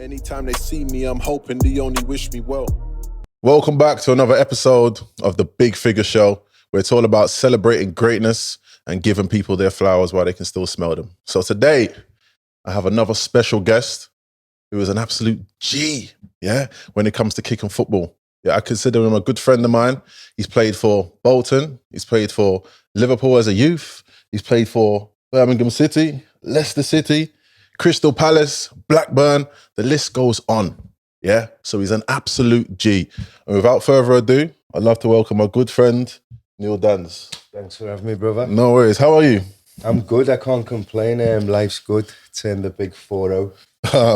Anytime they see me, I'm hoping they only wish me well. Welcome back to another episode of the Big Figure Show, where it's all about celebrating greatness and giving people their flowers while they can still smell them. So today, I have another special guest who is an absolute G, when it comes to kicking football. Yeah, I consider him a good friend of mine. He's played for Bolton. He's played for Liverpool as a youth. He's played for Birmingham City, Leicester City, Crystal Palace, Blackburn. The list goes on. Yeah, so he's an absolute G. And without further ado, I'd love to welcome my good friend, Neil Dans. Thanks for having me, brother. No worries. How are you? I'm good. I can't complain. Life's good. Turned the big 40.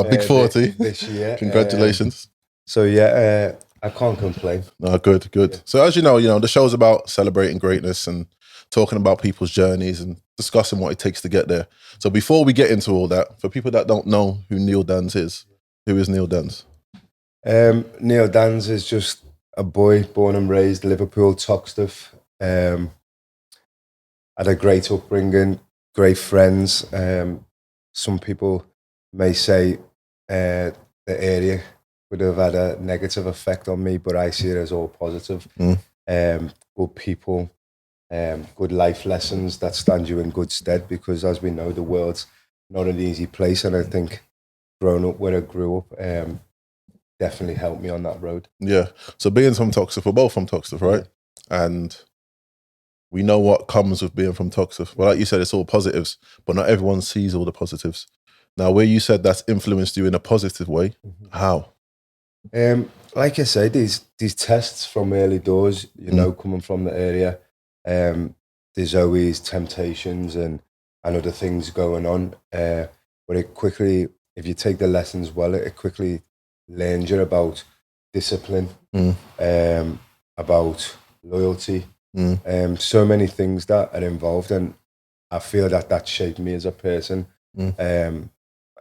Big 40. This year. Congratulations. I can't complain. No, good. Yeah. So as you know, the show's about celebrating greatness and talking about people's journeys and discussing what it takes to get there. So before we get into all that, for people that don't know who Neil Dans is, who is Neil Dans? Neil Dans is just a boy born and raised Liverpool, Toxteth. Had a great upbringing, great friends. Some people may say the area would have had a negative effect on me, but I see it as all positive. Good people, good life lessons that stand you in good stead, because as we know, the world's not an easy place, and I think growing up where I grew up definitely helped me on that road. Yeah. So being from Toxteth, we're both from Toxteth, right? Yeah. And we know what comes with being from Toxteth. Well, like you said, it's all positives, but not everyone sees all the positives. Now, where you said that's influenced you in a positive way, how? Like I said, these tests from early doors, coming from the area, there's always temptations and other things going on. But it quickly, if you take the lessons well, it quickly learns you about discipline, about loyalty, so many things that are involved, and I feel that shaped me as a person. Like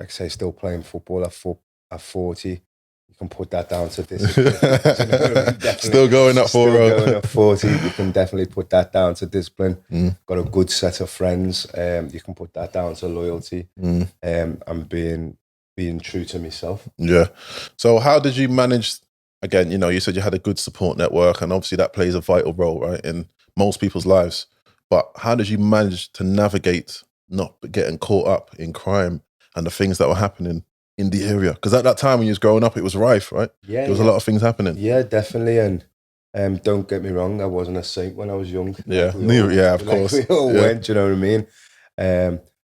I say, still playing football at 40, you can put that down to discipline. Still going at 40. Still going at 40, you can definitely put that down to discipline. Got a good set of friends, you can put that down to loyalty, and being true to myself. Yeah. So how did you manage, again, you said you had a good support network, and obviously that plays a vital role, right, in most people's lives. But how did you manage to navigate not getting caught up in crime and the things that were happening in the area? Because at that time when you was growing up, it was rife, right? Yeah. There was a lot of things happening. Yeah, definitely. And don't get me wrong, I wasn't a saint when I was young. Yeah, of course. We all went, you know what I mean?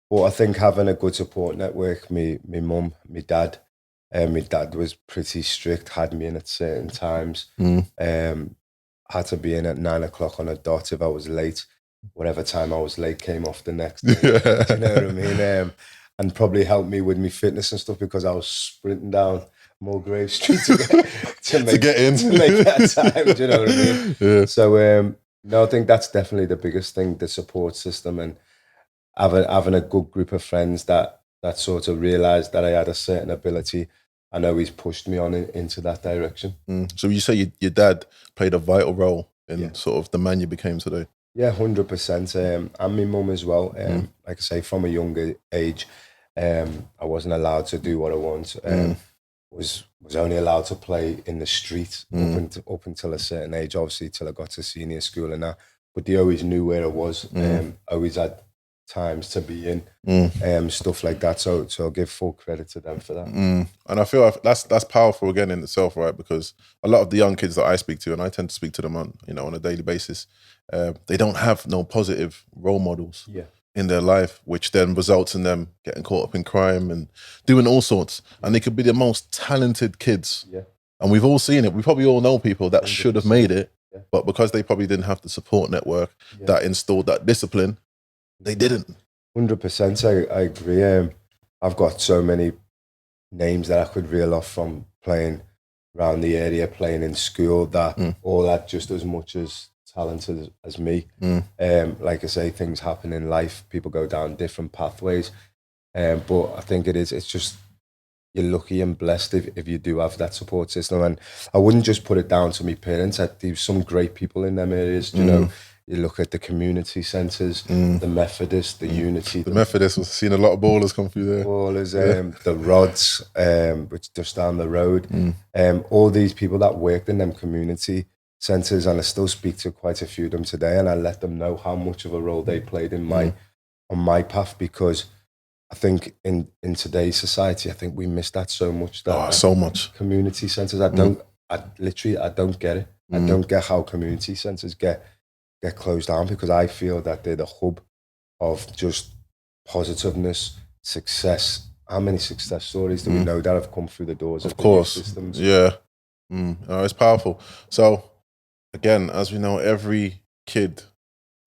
But I think having a good support network, me mum, my dad was pretty strict, had me in at certain times. Had to be in at 9 o'clock on a dot if I was late. Whatever time I was late came off the next day. Do you know what I mean? And probably helped me with my fitness and stuff, because I was sprinting down Mulgrave Street to get in. To make that time, do you know what I mean? Yeah. So, no, I think that's definitely the biggest thing, the support system, and having a good group of friends that sort of realised that I had a certain ability and always pushed me on into that direction. So you say your dad played a vital role in sort of the man you became today? Yeah, 100%. And my mum as well. Like I say, from a younger age, I wasn't allowed to do what I want. Was only allowed to play in the street up until a certain age, obviously till I got to senior school and that. But they always knew where I was. Always had times to be in, stuff like that. So I'll give full credit to them for that. And I feel like that's powerful again in itself, right? Because a lot of the young kids that I speak to, and I tend to speak to them on a daily basis, they don't have no positive role models in their life, which then results in them getting caught up in crime and doing all sorts. And they could be the most talented kids. Yeah. And we've all seen it. We probably all know people that 100%. Should have made it, but because they probably didn't have the support network that installed that discipline, they didn't. 100%. I agree. I've got so many names that I could reel off from playing around the area, playing in school, that all had just as much as talent as me. Like I say, things happen in life. People go down different pathways. But I think it's just, you're lucky and blessed if you do have that support system. And I wouldn't just put it down to me parents. There's some great people in them areas, you know, You look at the community centres, the Methodist, the Unity. The Methodist was seen a lot of ballers come through there. Ballers, the Rods, which just down the road. All these people that worked in them community centres, and I still speak to quite a few of them today, and I let them know how much of a role they played in on my path, because I think in today's society, I think we miss that so much. So much. Community centres, I don't get it. I don't get how community centres get closed down, because I feel that they're the hub of just positiveness, success. How many success stories do we know that have come through the doors of course systems? Yeah. It's powerful. So again, as we know, every kid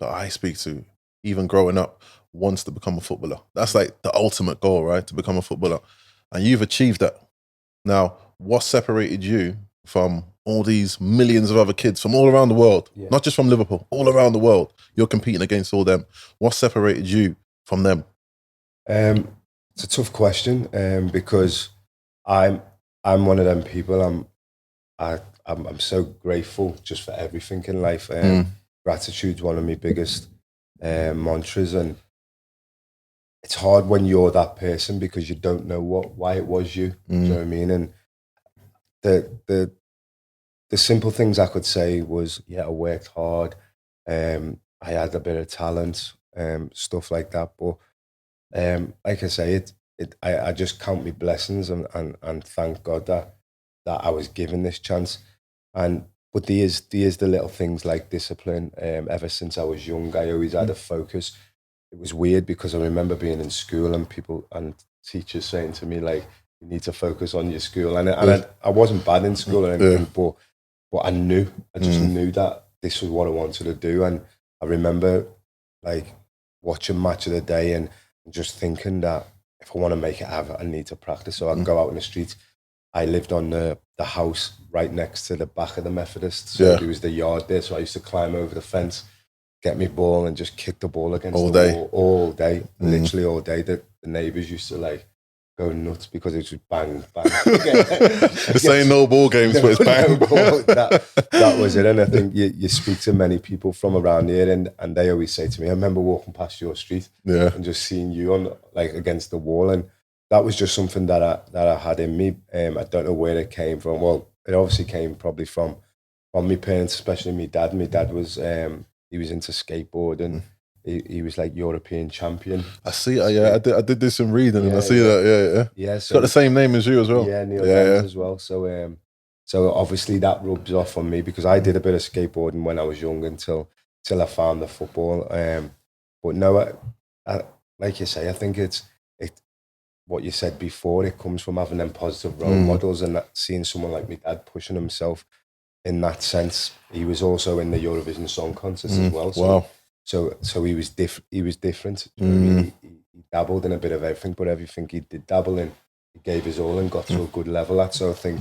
that I speak to, even growing up, wants to become a footballer. That's like the ultimate goal, right? To become a footballer. And you've achieved that. Now, what separated you from all these millions of other kids from all around the world? Not just from Liverpool, all around the world. You're competing against all them. What separated you from them? It's a tough question, because I'm one of them people. I'm so grateful just for everything in life. Gratitude's one of my biggest mantras, and it's hard when you're that person because you don't know why it was you. Do you know what I mean? And the simple things I could say was, I worked hard. I had a bit of talent, stuff like that. But like I say, I just count my blessings and thank God that I was given this chance. But there's the little things like discipline. Ever since I was young, I always had a focus. It was weird because I remember being in school and people and teachers saying to me, like, you need to focus on your school. And I wasn't bad in school or anything, but I just knew that this was what I wanted to do. And I remember like watching Match of the Day and just thinking that if I want to make it happen, I need to practice. So I'd go out in the street. I lived on the house right next to the back of the Methodist. So there was the yard there. So I used to climb over the fence, get me ball and just kick the ball against the wall all day, literally all day. The neighbours used to like go nuts because it was just bang, bang. This ain't no ball games, but it's bang. That was it. And I think you speak to many people from around here and they always say to me, I remember walking past your street and just seeing you on like against the wall, and that was just something that I had in me. I don't know where it came from. Well, it obviously came probably from my parents, especially my dad. My dad was he was into skateboarding. He was like European champion. I see. I did do some reading and I see that. Yeah. So, got the same name as you as well. Yeah, Neil Dance as well. So obviously that rubs off on me because I did a bit of skateboarding when I was young until I found the football. But no, I, like you say, I think it's what you said before. It comes from having them positive role models and seeing someone like my dad pushing himself in that sense. He was also in the Eurovision Song Contest as well. So, wow. So he was different. You know what I mean? He dabbled in a bit of everything, but everything he did dabble in, he gave his all and got to a good level at. So I think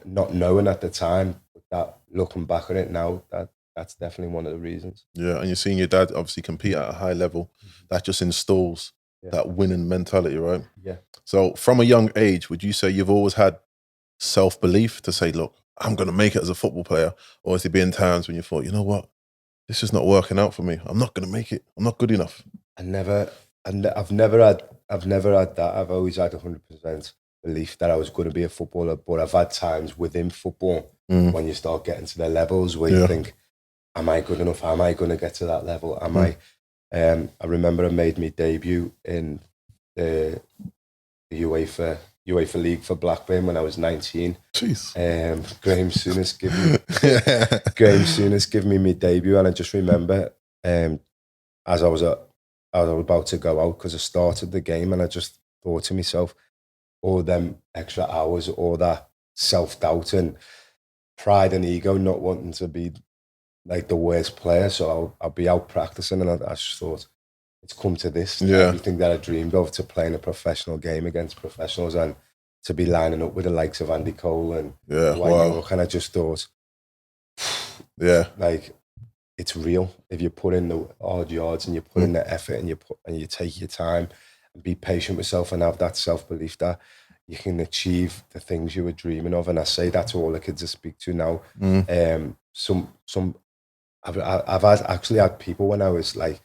not knowing at the time, but that looking back at it now, that's definitely one of the reasons. Yeah, and you're seeing your dad obviously compete at a high level. That just installs that winning mentality, right? Yeah. So from a young age, would you say you've always had self-belief to say, look, I'm going to make it as a football player? Or has there been times when you thought, you know what, this is not working out for me. I'm not going to make it. I'm not good enough. I've never had that. I've always had 100% belief that I was going to be a footballer, but I've had times within football when you start getting to the levels where you think, am I good enough? Am I going to get to that level? Am I? I remember I made my debut in the UEFA League for Blackburn when I was 19. Jeez. Graham Souness gave me my debut, and I just remember as I was about to go out because I started the game, and I just thought to myself, all them extra hours, all that self-doubt and pride and ego, not wanting to be like the worst player, so I'll be out practicing, and I just thought, it's come to this. Everything that I dreamed of, to play in a professional game against professionals and to be lining up with the likes of Andy Cole and Wayne York, and I just thought, like, it's real. If you put in the hard yards and you put in the effort and you take your time and be patient with yourself and have that self-belief that you can achieve the things you were dreaming of. And I say that to all the kids I speak to now. I've actually had people when I was like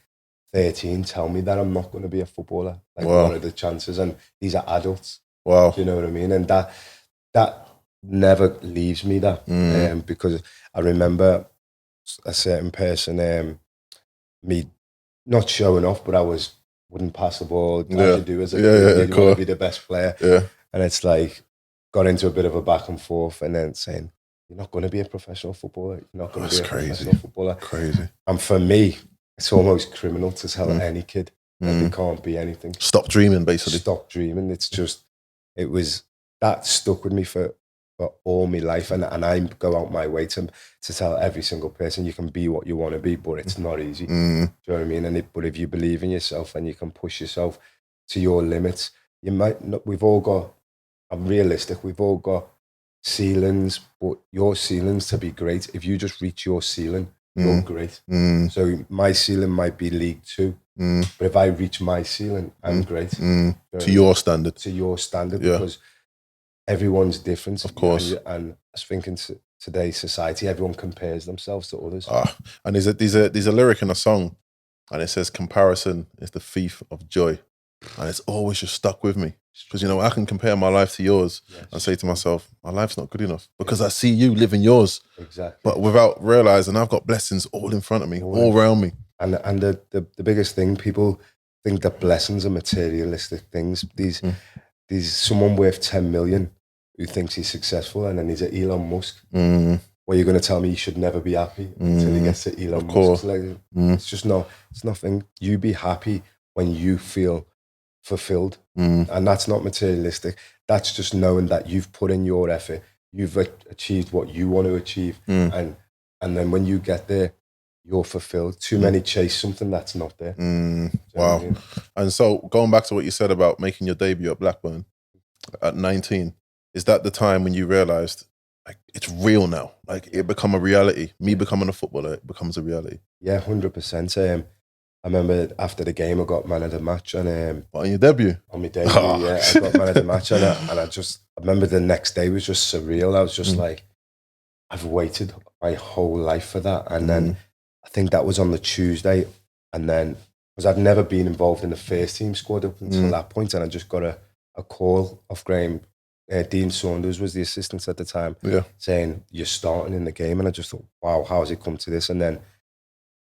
13 tell me that I'm not going to be a footballer. Like, Wow. what are the chances? And these are adults. Wow. Do you know what I mean? And that never leaves me, that because I remember a certain person, me not showing off, but I wouldn't pass the ball as you do as a kid. You want to be the best player. Yeah. And it's like, got into a bit of a back and forth, and then saying, you're not going to be a professional footballer. You're not going to be a professional footballer. Crazy. And for me, it's almost criminal to tell any kid that they can't be anything. Stop dreaming, basically. Stop dreaming. It's just, that stuck with me for all my life. And I go out my way to tell every single person, you can be what you want to be, but it's not easy. Do you know what I mean? But if you believe in yourself and you can push yourself to your limits, you might not, I'm realistic, we've all got ceilings, but your ceilings to be great, if you just reach your ceiling, you're great. So my ceiling might be League 2, but if I reach my ceiling, I'm great. To your standard. To your standard, because everyone's different. Of course. And I was thinking today's society, everyone compares themselves to others. And there's a lyric in a song, and it says, comparison is the thief of joy. And it's always just stuck with me. Because, I can compare my life to yours and say to myself, my life's not good enough because I see you living yours. Exactly. But without realizing I've got blessings all in front of me, all around me. And the biggest thing, people think that blessings are materialistic things. These someone worth 10 million who thinks he's successful, and then he's at Elon Musk. Well, you're going to tell me you should never be happy until he gets to Elon Musk. It's just it's nothing. You be happy when you feel fulfilled, and that's not materialistic. That's just knowing that you've put in your effort, you've achieved what you want to achieve, and then when you get there, you're fulfilled. Too many chase something that's not there. Wow. I mean? And so going back to what you said about making your debut at Blackburn at 19, is that the time when you realized, like, it's real now? Like, it become a reality? Me becoming a footballer, it becomes a reality? Yeah, 100%. I remember after the game, I got man of the match. And on your debut? On my debut, I got man of the match. And I remember the next day was just surreal. I was just like, I've waited my whole life for that. And then I think that was on the Tuesday. And then, because I'd never been involved in the first team squad up until that point, and I just got a call off Graham. Dean Saunders was the assistant at the time, saying, you're starting in the game. And I just thought, wow, how has it come to this? And then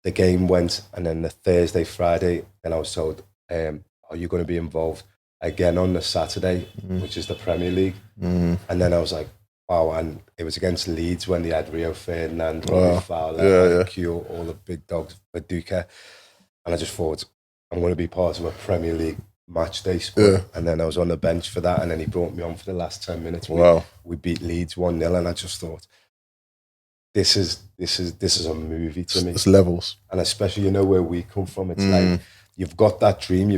the game went, and then the Thursday, Friday, then I was told, are you going to be involved again on the Saturday, which is the Premier League? And then I was like, wow. And it was against Leeds when they had Rio Ferdinand, Robbie Fowler, Q, all the big dogs, Paducah. And I just thought, I'm going to be part of a Premier League match day squad. And then I was on the bench for that, and then he brought me on for the last 10 minutes. We beat Leeds 1-0, and I just thought, this is a movie to me. It's levels. And especially, where we come from, it's like, you've got that dream,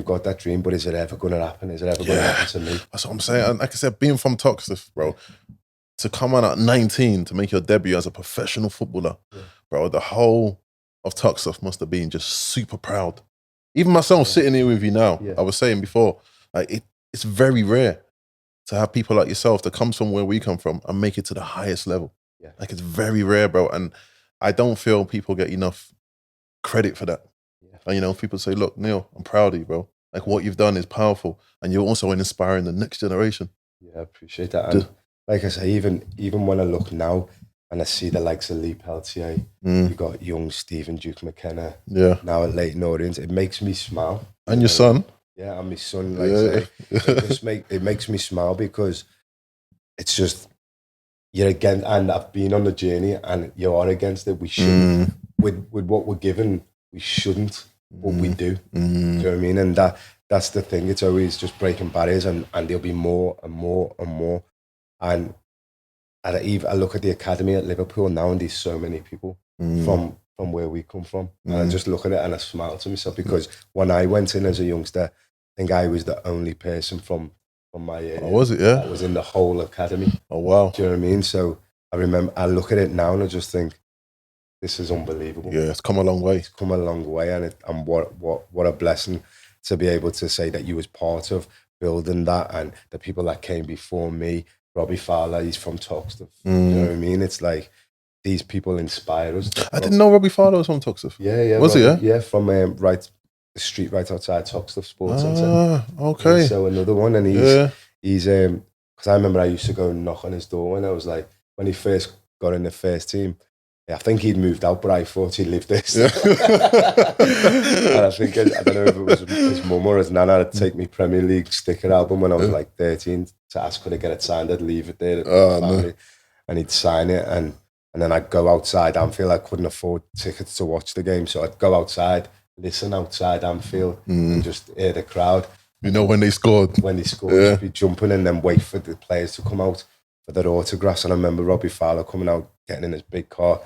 but is it ever going to happen? Is it ever going to happen to me? That's what I'm saying. And like I said, being from Toxteth, bro, to come on at 19 to make your debut as a professional footballer, bro, the whole of Toxteth must have been just super proud. Even myself sitting here with you now, I was saying before, like, it's very rare to have people like yourself that comes from where we come from and make it to the highest level. Like, it's very rare, bro. And I don't feel people get enough credit for that. And, people say, look, Neil, I'm proud of you, bro. Like, what you've done is powerful. And you're also inspiring the next generation. Yeah, I appreciate that. And like I say, even when I look now and I see the likes of Lee Peltier, you've got young Stephen Duke McKenna now at Leighton Orient, it makes me smile. And your son. Yeah, and my son, like I say, it makes me smile, because it's just, you're against, and I've been on the journey, and you are against it. We shouldn't, with what we're given, we shouldn't, but we do. Do you know what I mean? And that's the thing. It's always just breaking barriers, and there'll be more and more and more. And I look at the academy at Liverpool now, and there's so many people from where we come from. And I just look at it and I smile to myself, because when I went in as a youngster, I think I was the only person from my area. Oh, was it? Yeah. That was in the whole academy. Oh, wow. Do you know what I mean? So I remember, I look at it now and I just think, this is unbelievable. Yeah, it's come a long way. It's come a long way, and what a blessing to be able to say that you was part of building that, and the people that came before me. Robbie Fowler, he's from Toxteth. You know what I mean? It's like, these people inspire us. I didn't know Robbie Fowler was from Toxteth. Yeah. Was he? Yeah, from the street right outside Toxteth Sports Centre. Ah, okay. And so another one, and he's because I remember I used to go and knock on his door when I was like, when he first got in the first team. I think he'd moved out, but I thought he lived there still. And I think, I don't know if it was his mum or his nana to take me Premier League sticker album when I was like 13 to ask could I get it signed. I'd leave it there at the family, and he'd sign it, and then I'd go outside Anfield. I couldn't afford tickets to watch the game, so I'd go outside, listen outside Anfield, and just hear the crowd. You know, when they scored, just be jumping and then wait for the players to come out for their autographs. And I remember Robbie Fowler coming out, getting in his big car.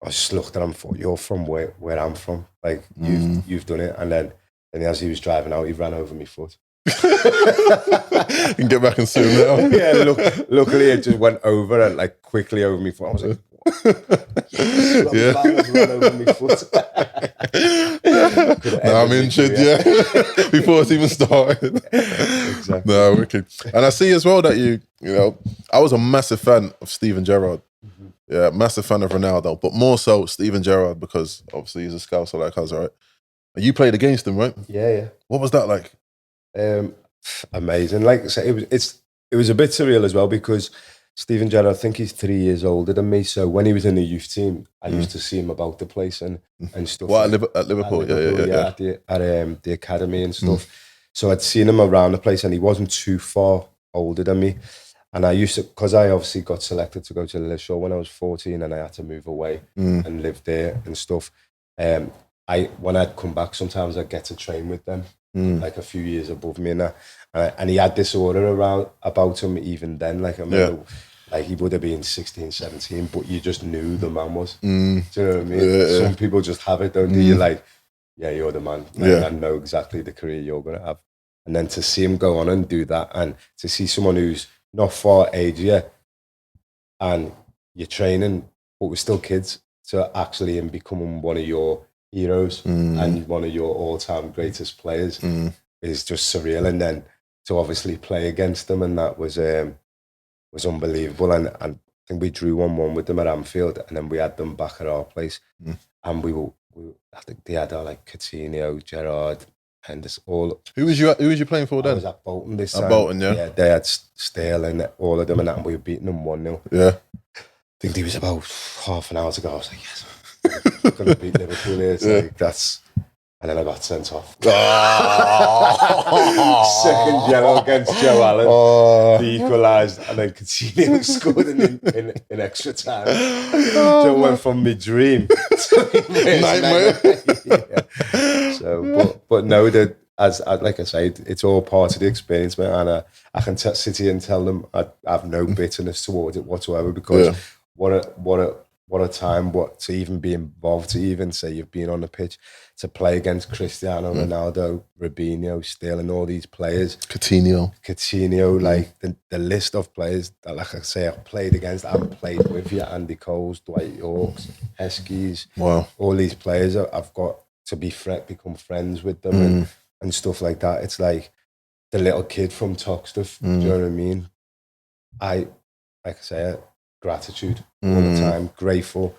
I just looked at him and thought, you're from where I'm from. Like, you've done it. And then as he was driving out, he ran over my foot. You can get back and sue him now. Yeah, luckily it just went over and like quickly over my foot. I was like, ran over my foot. Now I'm injured, before it's even started. Exactly. No, wicked. And I see as well that you know, I was a massive fan of Steven Gerrard. Yeah, massive fan of Ronaldo, but more so Steven Gerrard because obviously he's a Scouser like us, right? And you played against him, right? Yeah. What was that like? Amazing. Like I say, it was a bit surreal as well because Steven Gerrard, I think he's 3 years older than me. So when he was in the youth team, I used to see him about the place and stuff. Well, at Liverpool, yeah. At the academy and stuff. So I'd seen him around the place, and he wasn't too far older than me. And I used to, because I obviously got selected to go to Lilleshall when I was 14, and I had to move away and live there and stuff. When I'd come back, sometimes I'd get to train with them, like a few years above me, and he had this aura around about him even then. Like I remember, like he would have been 16, 17, but you just knew the man was. Do you know what I mean? Some people just have it, don't they? You're like, yeah, you're the man. Like, I know exactly the career you're going to have. And then to see him go on and do that, and to see someone who's not far age yet, and you're training, but we're still kids, so actually him becoming one of your heroes and one of your all-time greatest players is just surreal. And then to obviously play against them, and that was unbelievable. And I think we drew 1-1 with them at Anfield, and then we had them back at our place, and I think they had like Coutinho, Gerrard, and this all. Who was you playing for then? I was at Bolton this time. At Bolton, yeah. Yeah, they had Sterling, all of them, and that, and we were beating them 1-0. Yeah. I think it was about half an hour to go. I was like, yes, I'm going to beat Liverpool here. It's like, that's... And then I got sent off. Second yellow against Joe Allen. He equalised, and then Coutinho scored in extra time. So it went from my dream to nightmare. So, but no, that as like I say, it's all part of the experience, man. And I can sit here and tell them I have no bitterness towards it whatsoever, because what a time, to even be involved, to even say you've been on the pitch, to play against Cristiano, Ronaldo, Robinho, Sterling, all these players. Coutinho, like the list of players that, like I say, I've played against, I've played with you, Andy Coles, Dwight Yorks, Heskies, all these players, I've got to become friends with them and stuff like that. It's like the little kid from Toxteth, do you know what I mean? Like I say, gratitude all the time, grateful,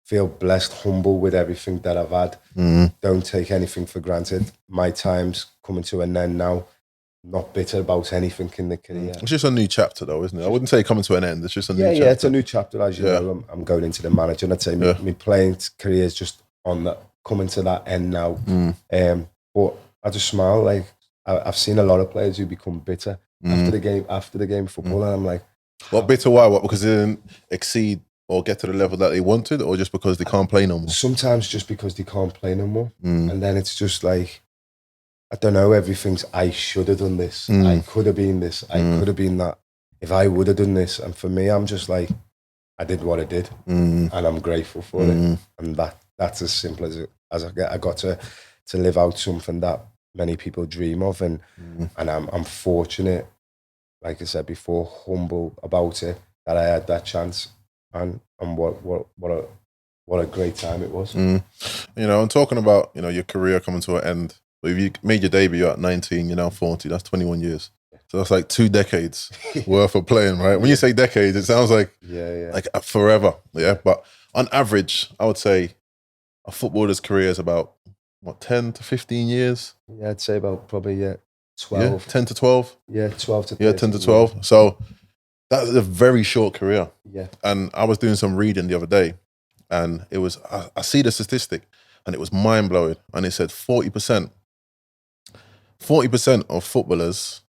feel blessed, humble with everything that I've had. Don't take anything for granted. My time's coming to an end now. Not bitter about anything in the career. It's just a new chapter though, isn't it? I wouldn't say coming to an end. It's just a new chapter. Yeah, it's a new chapter, as you know. I'm going into the manager, and I'd say my playing career is just on that, coming to that end now. But I just smile. Like I've seen a lot of players who become bitter after the game of football, and I'm like, what bitter? Why? What? Because they didn't exceed or get to the level that they wanted, or just because they can't play no more? Sometimes just because they can't play no more. And then it's just like, I don't know, everything's, I should have done this. I could have been this. I could have been that. If I would have done this. And for me, I'm just like, I did what I did. And I'm grateful for it. And that's as simple as I got to live out something that many people dream of. And I'm fortunate, like I said before, humble about it, that I had that chance. And what a great time it was. You know, and talking about, you know, your career coming to an end. If you made your debut at 19, you're now 40, that's 21 years. So that's like 2 decades worth of playing, right? When you say decades, it sounds like like forever. Yeah. But on average, I would say a footballer's career is about, what, 10 to 15 years? Yeah, I'd say about probably, 12. Yeah, 10 to 12? Yeah, 12 to 13. Yeah, 10 to 12. So that's a very short career. Yeah. And I was doing some reading the other day, and it was, I see the statistic, and it was mind-blowing. And it said 40% of footballers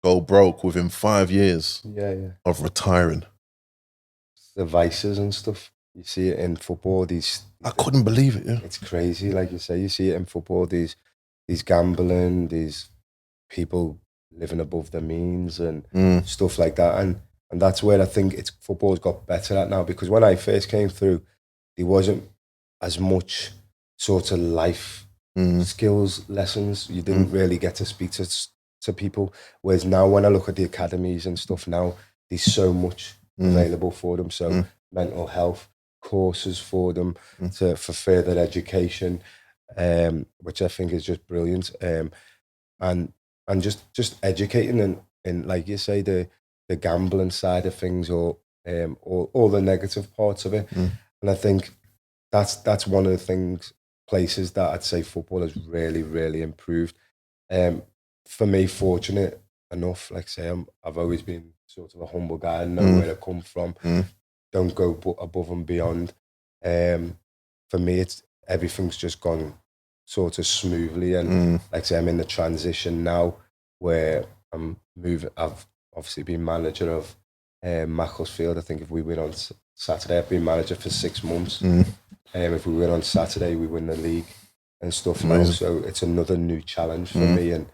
go broke within 5 years of retiring. The vices and stuff. You see it in football. I couldn't believe it. Yeah, it's crazy. Like you say, you see it in football. These gambling, these people living above their means and stuff like that. And that's where I think football's got better at now. Because when I first came through, there wasn't as much sort of life skills lessons. You didn't really get to speak to people. Whereas now, when I look at the academies and stuff now, there's so much available for them. So mental health courses for them for further education, which I think is just brilliant. And just educating and like you say, the gambling side of things, or all the negative parts of it. And I think that's one of the places that I'd say football has really, really improved. For me, fortunate enough, like I say, I've always been sort of a humble guy. I know where I come from. Don't go above and beyond. For me, everything's just gone sort of smoothly, and like I say, I'm in the transition now where I'm moving. I've obviously been manager of Macclesfield. I think if we win on Saturday, I've been manager for 6 months. If we win on Saturday, we win the league and stuff now. So it's another new challenge for me, and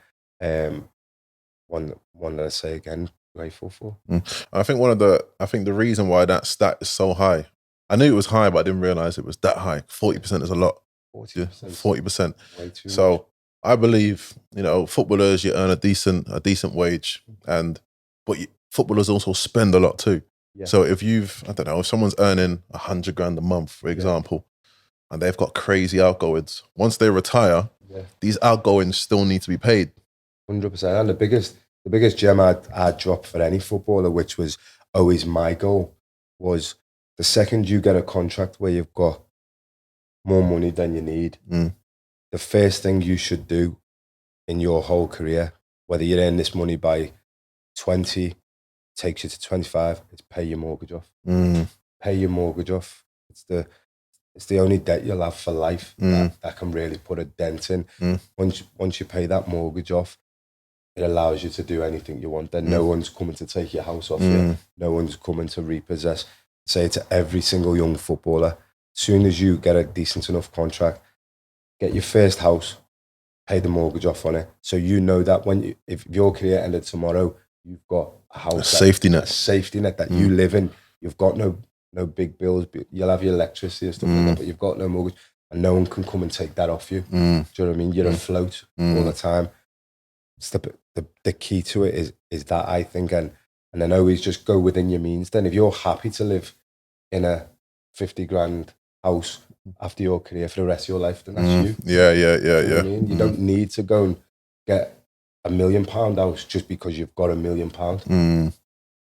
one that I say again, grateful for. I think the reason why that stat is so high, I knew it was high, but I didn't realize it was that high. 40% is a lot. 40%. 40%. Way too so much. I believe, footballers, you earn a decent wage, but footballers also spend a lot too. Yeah. So if someone's earning 100 grand a month, for example, and they've got crazy outgoings, once they retire, these outgoings still need to be paid. 100%. And the biggest gem I'd drop for any footballer, which was always my goal, was the second you get a contract where you've got more money than you need, the first thing you should do in your whole career, whether you earn this money by 20, takes you to 25, is pay your mortgage off. Pay your mortgage off. It's the only debt you'll have for life that can really put a dent in. Once you pay that mortgage off, it allows you to do anything you want. Then no one's coming to take your house off you. No one's coming to repossess. Say to every single young footballer, as soon as you get a decent enough contract, get your first house, pay the mortgage off on it. So you know that if your career ended tomorrow, you've got a house, a safety net that you live in. You've got no big bills. You'll have your electricity and stuff like that, but you've got no mortgage, and no one can come and take that off you. Do you know what I mean? You're afloat all the time. It's the key to it is that, I think, and then always just go within your means. Then if you're happy to live in a 50 grand house after your career for the rest of your life, then that's you. Yeah. You know what I mean? You don't need to go and get £1 million house just because you've got £1 million.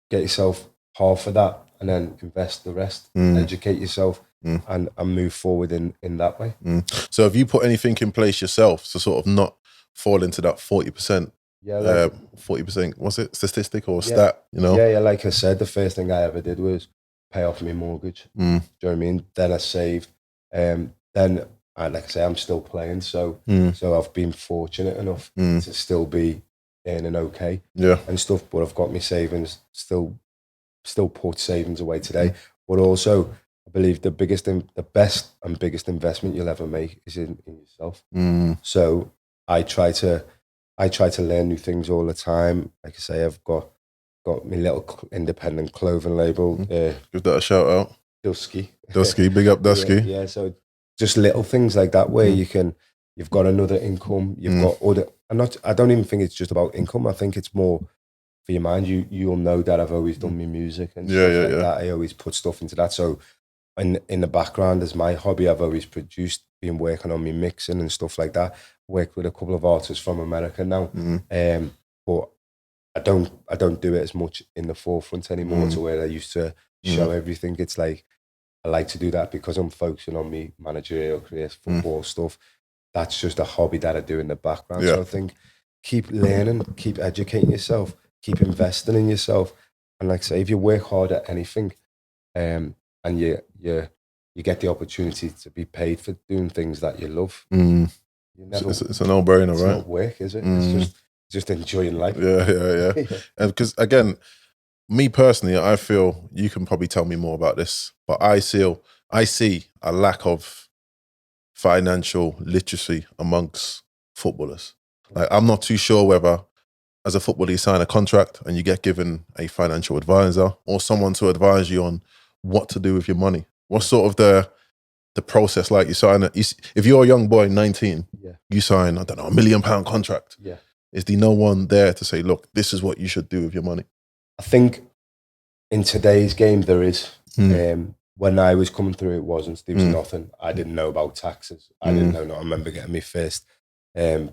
Get yourself half of that and then invest the rest. Educate yourself and move forward in that way. So have you put anything in place yourself to sort of not fall into that 40%? Yeah, like, 40%, was it statistic or stat? Yeah, like I said, the first thing I ever did was pay off my mortgage. Do you know what I mean? Then I saved. Then, like I say, I'm still playing, so I've been fortunate enough to still be earning okay and stuff. But I've got my savings, still put savings away today. But also, I believe the best and biggest investment you'll ever make is in yourself. So I try to learn new things all the time. Like I say, I've got my little independent clothing label. Give that a shout out. Dusky, big up Dusky. Yeah, so just little things like that where you've got another income. You've got other. I don't even think it's just about income. I think it's more for your mind. You'll know that I've always done my music and stuff like that. I always put stuff into that. So in the background as my hobby, I've always produced, been working on me mixing and stuff like that. Worked with a couple of artists from America now, but I don't do it as much in the forefront anymore to where I used to show everything. It's like I like to do that because I'm focusing on me managerial career, football stuff. That's just a hobby that I do in the background. Yeah. So I think keep learning, keep educating yourself, keep investing in yourself. And like I say, if you work hard at anything, and you get the opportunity to be paid for doing things that you love, you never, it's a no-brainer, it's right? not work, is it? It's just enjoying life. Yeah. And because again, me personally, I feel you can probably tell me more about this, but I see a lack of financial literacy amongst footballers. Like, I'm not too sure whether as a footballer you sign a contract and you get given a financial advisor or someone to advise you on what to do with your money. What's sort of the process like? You sign if you're a young boy, 19, you sign, I don't know, £1 million contract. Yeah. Is there no one there to say, look, this is what you should do with your money? I think in today's game there is. When I was coming through, it wasn't. There was nothing. I didn't know about taxes. I didn't know. I remember getting my first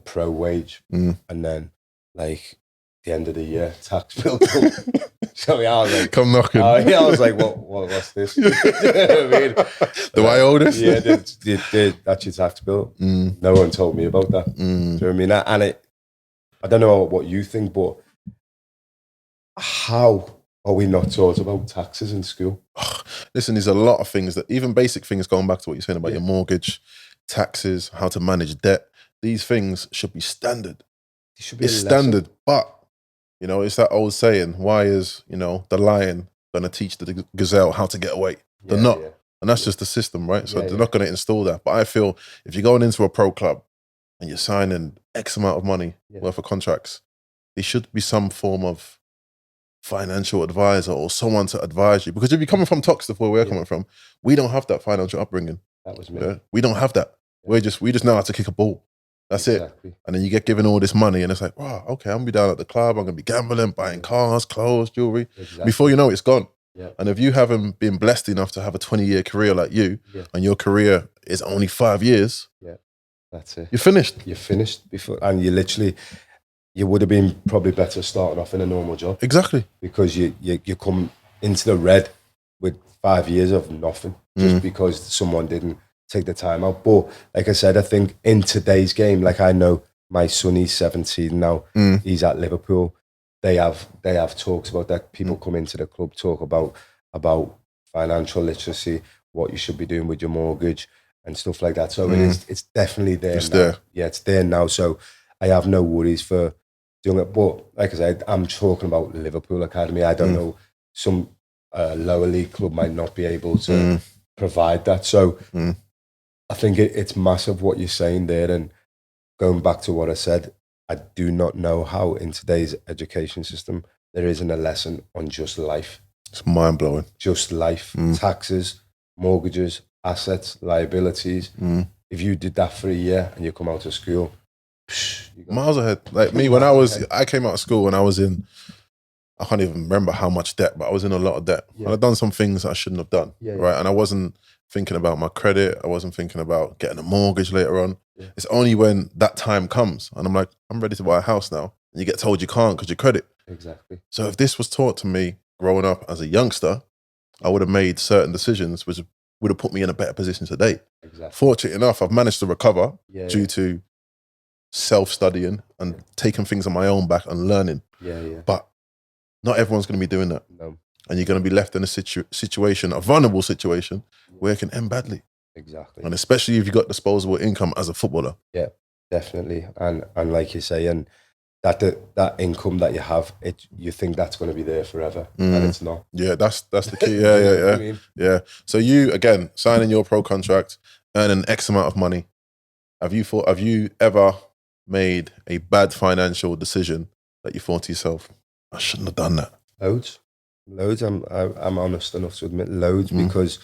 pro wage, and then like the end of the year, tax bill. So I was like, come knocking. I was like, what's this? You know what I mean? Do I owe this? Yeah, that's your tax bill. No one told me about that. Do you know what I mean? And I don't know what you think, but how are we not taught about taxes in school? Listen, there's a lot of things that, even basic things, going back to what you're saying about your mortgage, taxes, how to manage debt. These things should be standard. It's standard, but you know, it's that old saying: why is, you know, the lion going to teach the gazelle how to get away? They're not, and that's just the system, right? So they're not going to install that. But I feel if you're going into a pro club and you're signing X amount of money worth of contracts, there should be some form of financial advisor or someone to advise you. Because if you're coming from Toxteth, where we're coming from, we don't have that financial upbringing. That was me. Yeah? We don't have that. We just know how to kick a ball. That's it. And then you get given all this money and it's like, wow, okay, I'm going to be down at the club, I'm going to be gambling, buying cars, clothes, jewelry. Before you know it, it's gone. And if you haven't been blessed enough to have a 20-year career like you, and your career is only 5 years, that's it. You're finished. You're finished before, and you would have been probably better starting off in a normal job. Exactly. Because you come into the red with 5 years of nothing just because someone didn't take the time out. But like I said, I think in today's game, like I know my son, he's 17 now, he's at Liverpool. They have talks about that. People come into the club, talk about financial literacy, what you should be doing with your mortgage and stuff like that. So it's definitely there. It's now. there. Yeah, it's there now. So I have no worries for doing it. But like I said, I'm talking about Liverpool Academy. I don't know, some lower league club might not be able to provide that. So I think it's massive what you're saying there. And going back to what I said, I do not know how in today's education system there isn't a lesson on just life. It's mind-blowing. Just life, taxes, mortgages, assets, liabilities. If you did that for a year and you come out of school, miles ahead. Like me, I came out of school when I was in, I can't even remember how much debt, but I was in a lot of debt. And I'd done some things I shouldn't have done, right? And I wasn't thinking about my credit. I wasn't thinking about getting a mortgage later on. It's only when that time comes and I'm like, I'm ready to buy a house now. And you get told you can't because your credit. Exactly. So if this was taught to me growing up as a youngster, I would have made certain decisions which would have put me in a better position today. Exactly. Fortunately enough, I've managed to recover due to self-studying and taking things on my own back and learning. But not everyone's going to be doing that. No. And you're going to be left in a situation, a vulnerable situation, where it can end badly. Exactly. And especially if you've got disposable income as a footballer. Yeah, definitely. And like you say, and that income that you have, you think that's going to be there forever, and it's not. Yeah, that's the key. Yeah. So you, again, signing your pro contract, earning X amount of money. Have you ever made a bad financial decision that you thought to yourself, I shouldn't have done that? Loads. I'm honest enough to admit loads, because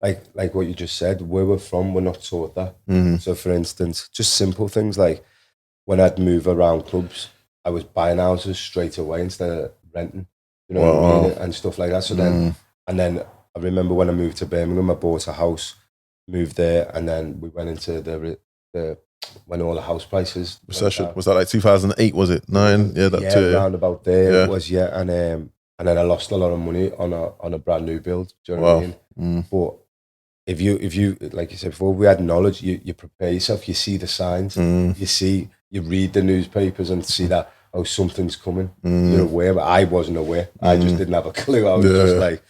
like what you just said, where we're from, we're not taught that. So for instance, just simple things like when I'd move around clubs, I was buying houses straight away instead of renting, you know what I mean? And stuff like that. So then I remember when I moved to Birmingham, I bought a house, moved there, and then we went into the when all the house prices recession. Was that like 2008? Was it 9? Round about there it was. And then I lost a lot of money on a brand new build. Do you know what I mean? But if you like you said before, we had knowledge. You prepare yourself. You see the signs. You read the newspapers and see that something's coming. You're aware, but I wasn't aware. I just didn't have a clue. I was just like,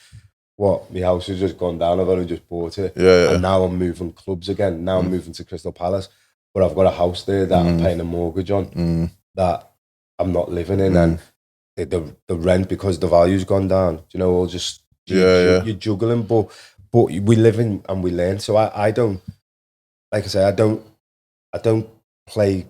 what? My house has just gone down. I've only just bought it, and now I'm moving clubs again. Now I'm moving to Crystal Palace, but I've got a house there that I'm paying a mortgage on that I'm not living in, and the rent, because the value's gone down. You know, you're juggling, but we live in and we learn. So I don't, like I say, I don't play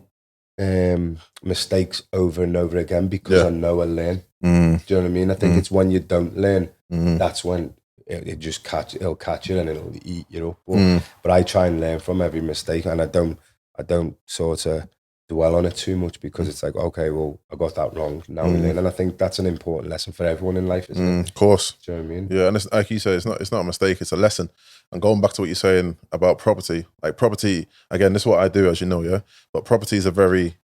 mistakes over and over again because I know I learn. Do you know what I mean? I think it's when you don't learn, that's when it'll catch you and it'll eat you up. But I try and learn from every mistake, and I don't sort of dwell on it too much, because it's like, okay, well, I got that wrong. Now we learn, and I think that's an important lesson for everyone in life, isn't it? Of course. Do you know what I mean? Yeah, and it's, like you say, it's not a mistake; it's a lesson. And going back to what you're saying about property, like property, again, this is what I do, as you know, yeah. But property is a very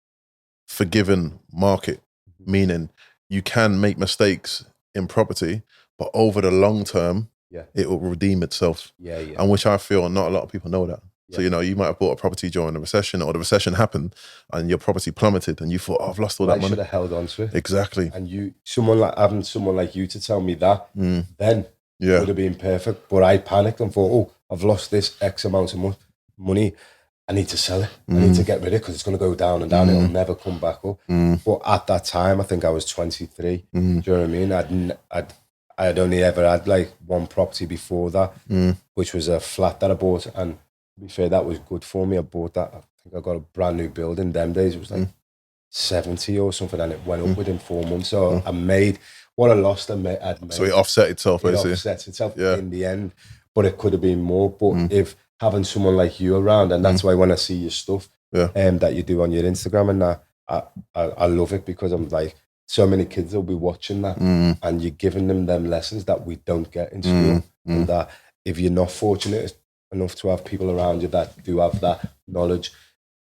forgiving market, meaning you can make mistakes in property, but over the long term, it will redeem itself. And which I feel not a lot of people know that. So, you know, you might have bought a property during the recession, or the recession happened and your property plummeted and you thought, I've lost all that money. I should have held on to it. Exactly. And having someone like you to tell me that, then would have been perfect. But I panicked and thought, I've lost this X amount of money. I need to sell it. I need to get rid of it because it's going to go down and down. It'll never come back up. But at that time, I think I was 23. Do you know what I mean? I had only ever had like one property before that, which was a flat that I bought. And to be fair, that was good for me. I bought that. I think I got a brand new building. Them days it was like 70 or something, and it went up within 4 months. So I made what I lost. I'd made. So it offset itself, basically. It offsets itself in the end, but it could have been more. But if having someone like you around, and that's why when I see your stuff that you do on your Instagram and that, I love it, because I'm like, so many kids will be watching that, and you're giving them lessons that we don't get in school, and that if you're not fortunate enough to have people around you that do have that knowledge,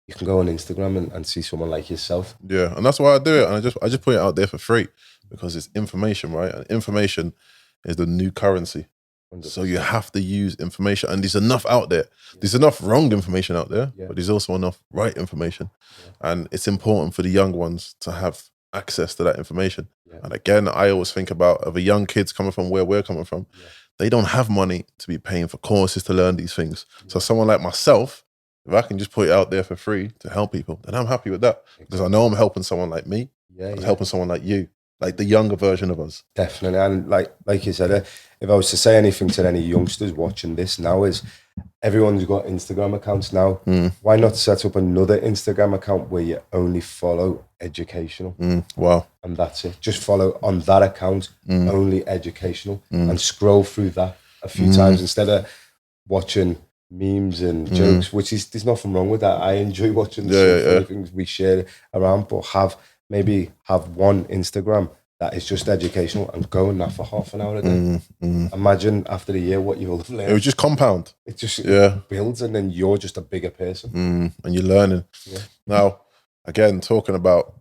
you can go on Instagram and see someone like yourself. Yeah, and that's why I do it. And I just put it out there for free, because it's information, right? And information is the new currency. 100%. So you have to use information, and there's enough out there. There's enough wrong information out there, but there's also enough right information. And it's important for the young ones to have access to that information. And again, I always think about the young kids coming from where we're coming from. They don't have money to be paying for courses to learn these things. So someone like myself, if I can just put it out there for free to help people, then I'm happy with that. Because I know I'm helping someone like me. I'm helping someone like you, like the younger version of us. Definitely. And like you said, if I was to say anything to any youngsters watching this now, is everyone's got Instagram accounts now. Why not set up another Instagram account where you only follow educational? Wow. And that's it. Just follow on that account, only educational, and scroll through that a few times instead of watching memes and jokes, there's nothing wrong with that. I enjoy watching the things we share around, but have one Instagram that is just educational and go on that for half an hour a day. Imagine after a year what you'll have learned. It would just compound. It just builds, and then you're just a bigger person. And you're learning. Now, again, talking about,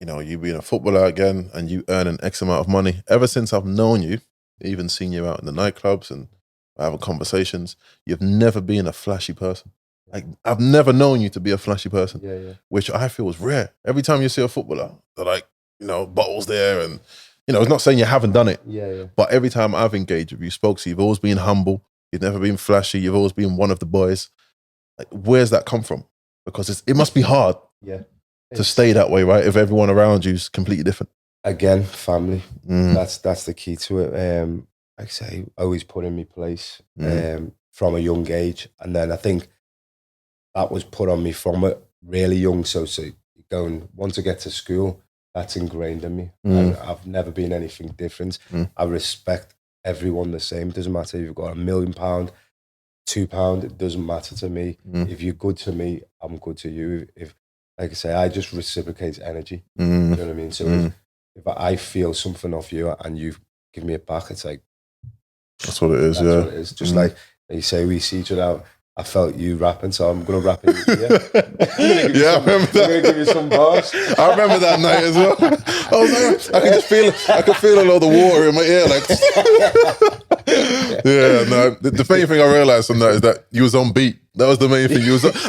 you know, you being a footballer again and you earning X amount of money. Ever since I've known you, even seen you out in the nightclubs and having conversations, you've never been a flashy person. Like, I've never known you to be a flashy person, which I feel is rare. Every time you see a footballer, they're like, you know, bottles there, and, you know, it's not saying you haven't done it, but every time I've engaged with you, spoke to you, you've always been humble, you've never been flashy, you've always been one of the boys. Like, where's that come from? Because it must be hard to stay that way, right? If everyone around you is completely different. Again, family. That's the key to it. Like I say, always put in my place from a young age, and then I think that was put on me from a really young. So once I get to school, that's ingrained in me. And I've never been anything different. I respect everyone the same. It doesn't matter if you've got £1 million, £2, it doesn't matter to me. If you're good to me, I'm good to you. If, like I say, I just reciprocate energy. You know what I mean? So if I feel something off you and you give me it back, it's like, that's what it is. That's what it is. Just like you say, we see each other out. I felt you rapping, so I'm going to rap in your ear. I remember that. I'm going to give you some bars. I remember that night as well. I was like, I could feel all the water in my ear. Like, Yeah, no. The main thing I realised from that is that you was on beat. That was the main thing.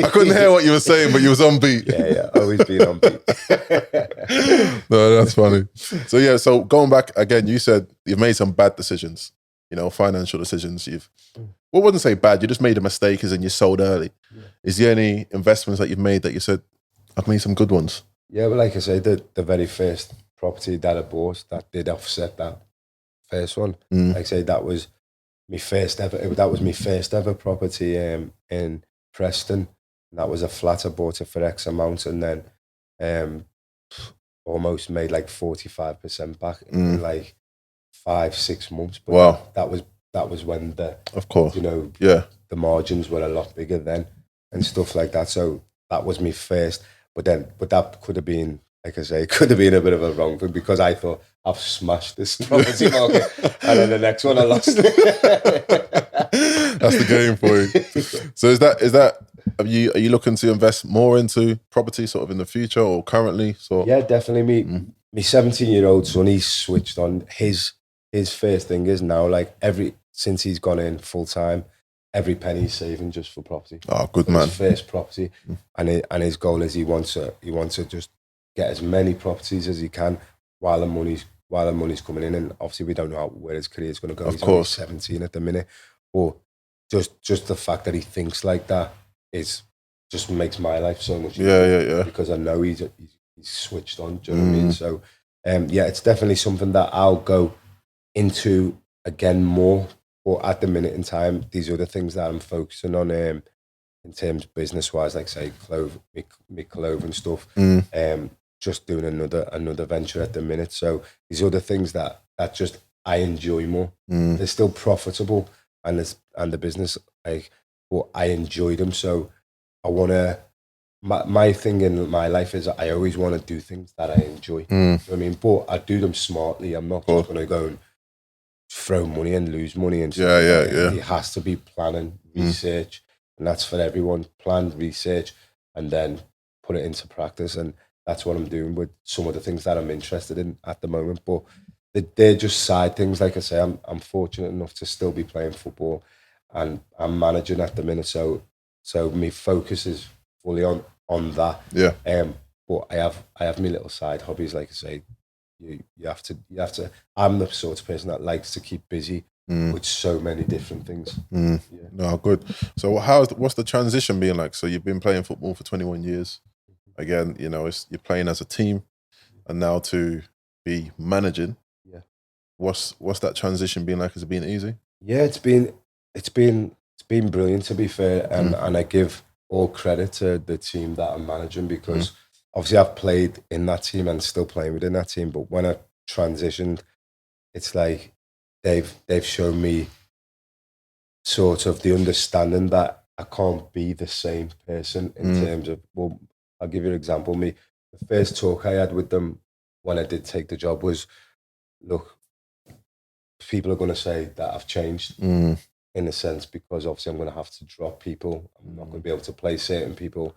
I couldn't hear what you were saying, but you was on beat. Yeah, always been on beat. No, that's funny. So yeah, so going back again, you said you've made some bad decisions, financial decisions. Well, I wouldn't say bad, you just made a mistake as in you sold early. Yeah. Is there any investments that you've made that you said, I've made some good ones? Yeah, well, like I say, the very first property that I bought, that did offset that first one. Like I say, that was my first ever property in Preston. That was a flat. I bought it for X amount, and then almost made like 45% back in like 5-6 months. But wow, that was when of course, the margins were a lot bigger then and stuff like that. So that was my first. But that could have been, like I say, it could have been a bit of a wrong thing, because I thought I've smashed this property market, and then the next one I lost. That's the game for you. So is that are you looking to invest more into property sort of in the future or currently? So yeah, definitely. Me 17-year-old son, he's switched on. His first thing is now, like, since he's gone in full time, every penny he's saving just for property. Oh, good man. His first property, and his goal is he wants to just get as many properties as he can while the money's coming in. And obviously we don't know where his career is going to go. Of course, only 17 at the minute, but just the fact that he thinks like that just makes my life so much easier. Yeah. Because I know he's switched on. Do you know what I mean? So yeah, it's definitely something that I'll go into again more. But at the minute in time, these are the things that I'm focusing on in terms of business-wise, like say my clothes and stuff. Just doing another venture at the minute. So these are the things that just I enjoy more. They're still profitable, and the business, like, but I enjoy them. So I want to. My thing in my life is I always want to do things that I enjoy. You know what I mean? But I do them smartly. I'm not just going to go and throw money and lose money and stuff. Yeah. It has to be planning, research, and that's for everyone. Plan, research, and then put it into practice. And that's what I'm doing with some of the things that I'm interested in at the moment. But they're just side things. Like I say, I'm fortunate enough to still be playing football, and I'm managing at the minute. So my focus is fully on that. Yeah. But I have my little side hobbies. Like I say, you have to. I'm the sort of person that likes to keep busy with so many different things. Yeah. No, good. So what's the transition been like? So you've been playing football for 21 years. Again, you're playing as a team, and now to be managing. Yeah. What's that transition been like? Has it been easy? Yeah, it's been brilliant, to be fair, and I give all credit to the team that I'm managing, because obviously I've played in that team and still playing within that team. But when I transitioned, it's like they've shown me sort of the understanding that I can't be the same person in terms of, well, I'll give you an example. The first talk I had with them when I did take the job was, look, people are going to say that I've changed in a sense, because obviously I'm going to have to drop people. I'm not going to be able to play certain people.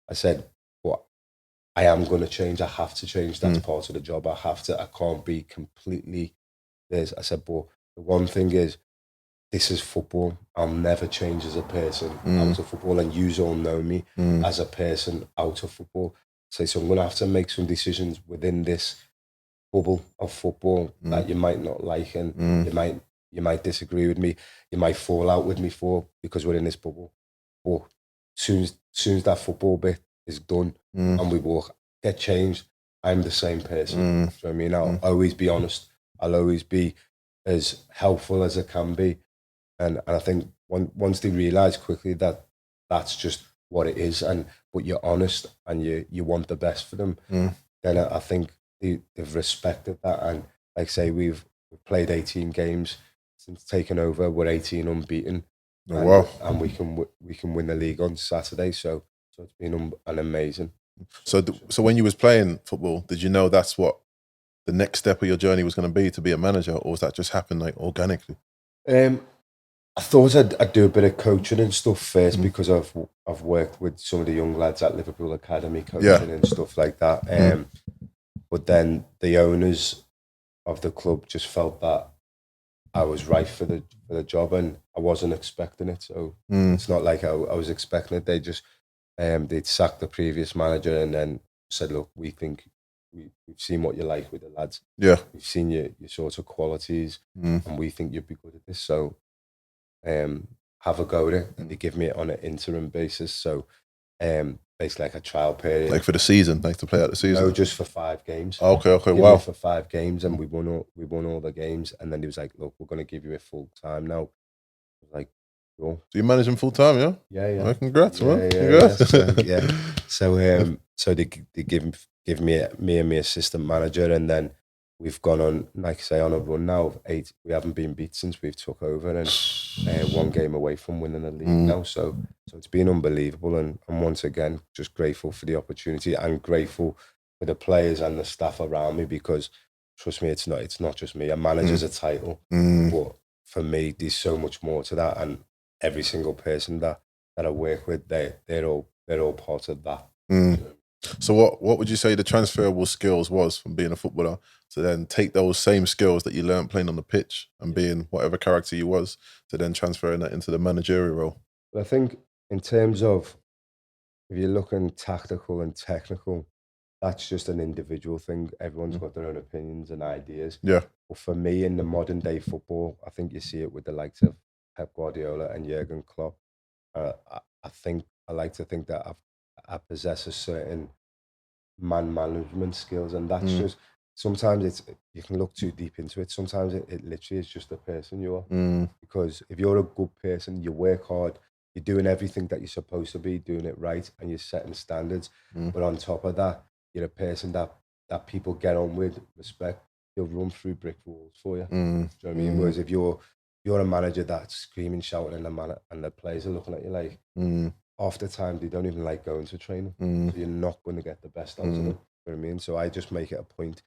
I said, well, I am going to change. I have to change. That's part of the job. I can't be completely this. I said, but the one thing is, this is football. I'll never change as a person out of football, and you all know me as a person out of football. So I'm going to have to make some decisions within this bubble of football that you might not like, and you might disagree with me. You might fall out with me because we're in this bubble. But soon as that football bit is done and we walk, get changed, I'm the same person. So I mean, I'll always be honest. I'll always be as helpful as I can be. And I think once they realise quickly that that's just what it is, but you're honest and you want the best for them, then I think they've respected that. And like I say, we've played 18 games since taking over. We're 18 unbeaten. Oh, wow. And we can win the league on Saturday. So it's been an amazing. So when you was playing football, did you know that's what the next step of your journey was going to be a manager, or was that just happen like organically? I thought I'd do a bit of coaching and stuff first, because I've worked with some of the young lads at Liverpool Academy coaching and stuff like that. But then the owners of the club just felt that I was right for the job, and I wasn't expecting it. So it's not like I was expecting it. They just they'd sacked the previous manager and then said, "Look, we think we've seen what you like with the lads. Yeah. We've seen your sort of qualities, and we think you'd be good at this. So have a go at it." And they give me it on an interim basis. So basically like a trial period. Like for the season, like to play out the season? No, just for 5 games. Okay, Give wow. me it for 5 games, and we won all the games. And then he was like, "Look, we're going to give you it full time now." I was like, "Cool." So you manage him full time, yeah? Yeah. Oh, congrats, man. Yeah. So they give me and my assistant manager, and then we've gone on, like I say, on a run now of 8. We haven't been beat since we've took over, and 1 game away from winning the league now. So it's been unbelievable, and once again, just grateful for the opportunity and grateful for the players and the staff around me, because trust me, it's not just me. A manager's a title, but for me, there's so much more to that, and every single person that I work with, they're all part of that. So what would you say the transferable skills was from being a footballer to then take those same skills that you learned playing on the pitch and being whatever character you was to then transferring that into the managerial role? But I think in terms of, if you're looking tactical and technical, that's just an individual thing. Everyone's got their own opinions and ideas. Yeah. But for me, in the modern day football, I think you see it with the likes of Pep Guardiola and Jurgen Klopp. I like to think that I possess a certain man management skills, and that's just, sometimes you can look too deep into it. Sometimes it literally is just the person you are. Because if you're a good person, you work hard, you're doing everything that you're supposed to be, doing it right, and you're setting standards. But on top of that, you're a person that people get on with, respect. They'll run through brick walls for you. Do you know what I mean? Whereas if you're a manager that's screaming, shouting, and the players are looking at you like, half the time they don't even like going to training. So you're not going to get the best out of them. You know what I mean? So I just make it a point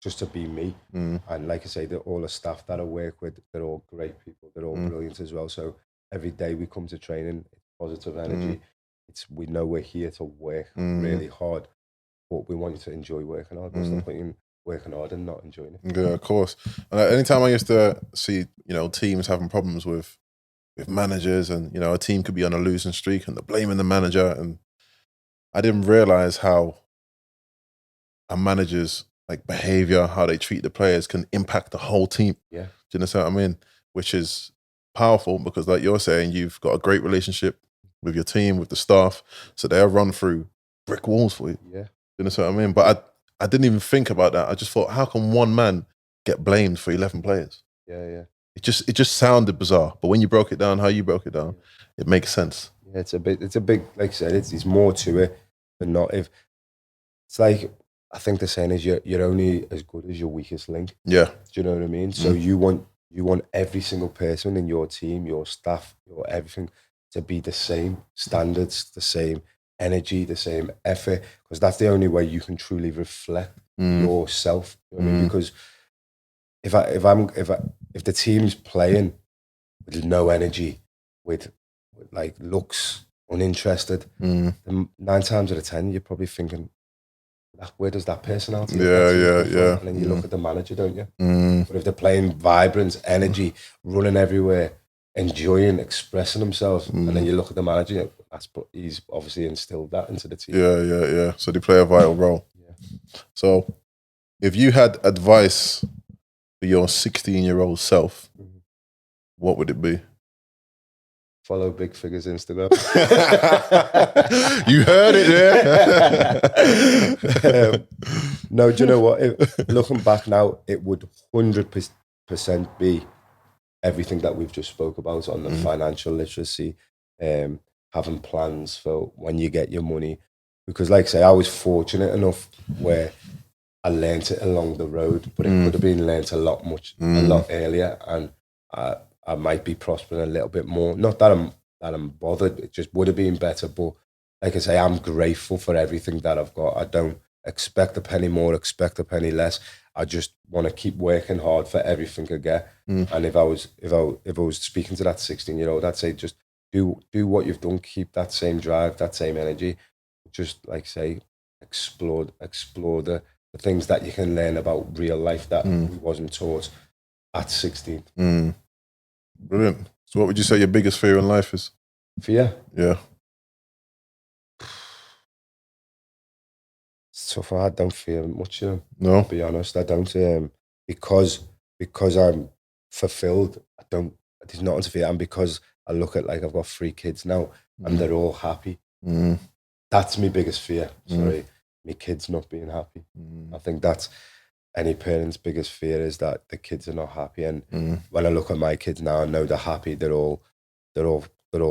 just to be me. And like I say, all the staff that I work with, they're all great people. They're all brilliant as well. So every day we come to training, it's positive energy. We know we're here to work really hard, but we want you to enjoy working hard. What's the point in working hard and not enjoying it? Yeah, of course. Anytime I used to see, teams having problems with managers, and a team could be on a losing streak and they're blaming the manager, and I didn't realize how a manager's behavior, how they treat the players, can impact the whole team. Yeah. Do you know what I mean? Which is powerful, because like you're saying, you've got a great relationship with your team, with the staff, so they'll run through brick walls for you. Yeah. You know what I mean? But I didn't even think about that. I just thought, how can one man get blamed for 11 players? Yeah. It just sounded bizarre, but when you broke it down, how you broke it down, it makes sense. Yeah, it's a big, like I said, it's more to it than not. If it's like, I think the saying is, you're only as good as your weakest link. Yeah. Do you know what I mean? So you want every single person in your team, your staff, your everything, to be the same standards, the same energy, the same effort, because that's the only way you can truly reflect yourself. You know what I mean? Because if the team's playing with no energy, with like looks uninterested, then 9 times out of 10 you're probably thinking, where does that personality? Yeah. And then you look at the manager, don't you? But if they're playing vibrant, energy, running everywhere, enjoying, expressing themselves, and then you look at the manager, he's obviously instilled that into the team. Yeah. So they play a vital role. Yeah. So if you had advice for your 16-year-old self, what would it be? Follow Big Figures Instagram. You heard it there. No, do you know what? Looking back now, it would 100% be everything that we've just spoke about on the financial literacy, having plans for when you get your money. Because like I say, I was fortunate enough where I learnt it along the road, but it could have been learnt a lot earlier, and I might be prospering a little bit more. Not that I'm bothered, it just would have been better. But like I say, I'm grateful for everything that I've got. I don't expect a penny more, expect a penny less. I just want to keep working hard for everything I get. And if I was speaking to that 16-year-old, I'd say just do what you've done, keep that same drive, that same energy. Just like say, explore the things that you can learn about real life that we wasn't taught at 16. Brilliant. So what would you say your biggest fear in life is? Fear? Yeah. It's tough. I don't fear much, No? to be honest. I don't. Because I'm fulfilled, there's nothing to fear. And because I look at, like, I've got 3 kids now and they're all happy. That's my biggest fear. Sorry, my kids not being happy. I think that's any parent's biggest fear, is that the kids are not happy. And when I look at my kids now, I know they're happy. They're all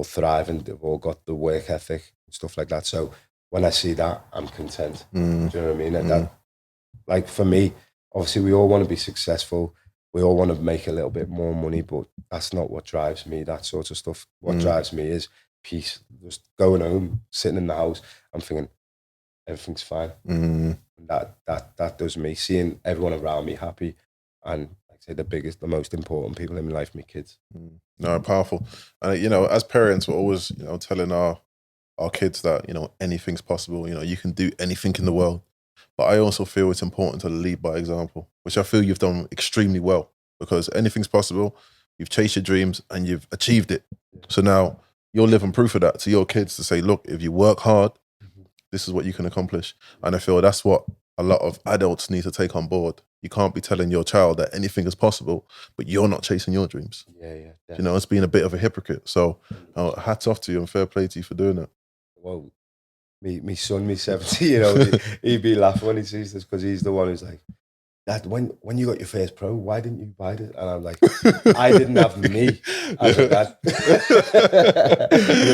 thriving. They've all got the work ethic and stuff like that. So when I see that, I'm content. Do you know what I mean? And that, like, for me, obviously, we all want to be successful. We all want to make a little bit more money, but that's not what drives me. That sort of stuff. What drives me is peace. Just going home, sitting in the house, I'm thinking everything's fine. That does me. Seeing everyone around me happy, and, like I say, the most important people in my life, my kids. No, powerful. And as parents, we're always telling our kids that anything's possible. You can do anything in the world. But I also feel it's important to lead by example, which I feel you've done extremely well, because anything's possible. You've chased your dreams and you've achieved it. So now you're living proof of that to your kids, to say, look, if you work hard, this is what you can accomplish. And I feel that's what a lot of adults need to take on board. You can't be telling your child that anything is possible, but you're not chasing your dreams. Yeah. It's being a bit of a hypocrite. So hats off to you and fair play to you for doing it. Well, me son, me 70, he'd be laughing when he sees this, because he's the one who's like, Dad, when you got your first Pro, why didn't you buy it? And I'm like, I didn't have me as a dad.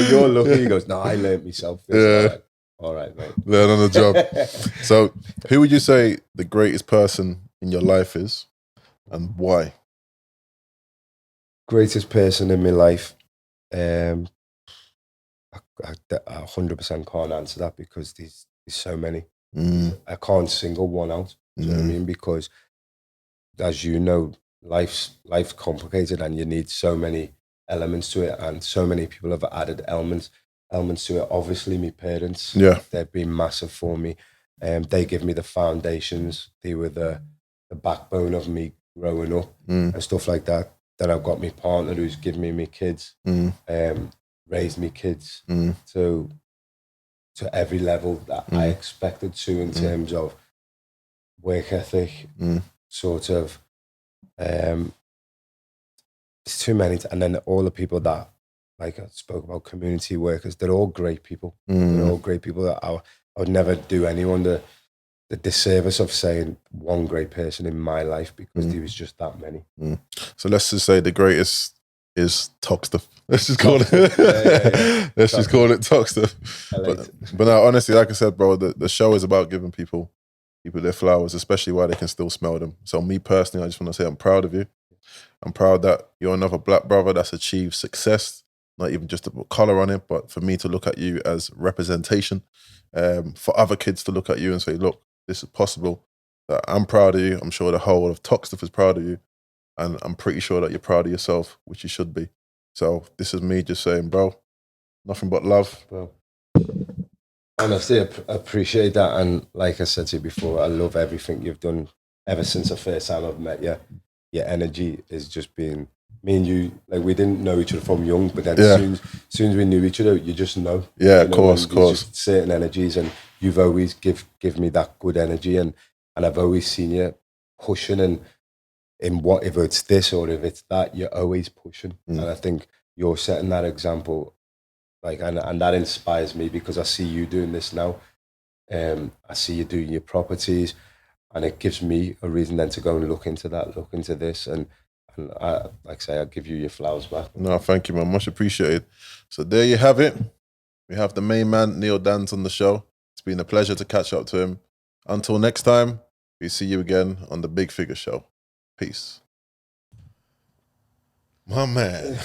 You're lucky. He goes, no, I learned myself. Yeah. All right, mate. Learn on the job. So who would you say the greatest person in your life is, and why? Greatest person in my life? I 100% can't answer that, because there's so many. I can't single one out. Do you know what I mean? Because, as you know, life's complicated, and you need so many elements to it, and so many people have added elements to it. Obviously, my parents, they've been massive for me. They give me the foundations. They were the backbone of me growing up and stuff like that. Then I've got my partner, who's given me my kids, raised me kids to every level that I expected to, in terms of work ethic, sort of. It's too many. And then all the people that, like I spoke about, community workers, they're all great people. They're all great people. That I would never do anyone the disservice of saying one great person in my life, because there was just that many. So let's just say the greatest is Toxteth. Let's just call it. Let's just call it Toxteth. But now, honestly, like I said, bro, the show is about giving people their flowers, especially while they can still smell them. So me personally, I just want to say I'm proud of you. I'm proud that you're another black brother that's achieved success, not even just to put colour on it, but for me to look at you as representation, for other kids to look at you and say, look, this is possible. That I'm proud of you. I'm sure the whole of Toxteth is proud of you. And I'm pretty sure that you're proud of yourself, which you should be. So this is me just saying, bro, nothing but love. Bro. Honestly, I appreciate that. And like I said to you before, I love everything you've done ever since the first time I've met you. Your energy is just been, me and you, like, we didn't know each other from young, but then as soon as we knew each other, you just know. Yeah, you know, of course. Just certain energies, and you've always give me that good energy, and I've always seen you pushing, and in what, if it's this or if it's that, you're always pushing. And I think you're setting that example, like, and that inspires me, because I see you doing this now. I see you doing your properties, and it gives me a reason then to go and look into this, and I, like I say, I'll give you your flowers back. No, thank you, man. Much appreciated. So there you have it. We have the main man, Neil Dans, on the show. It's been a pleasure to catch up to him. Until next time, we see you again on the Big Figure Show. Peace. My man.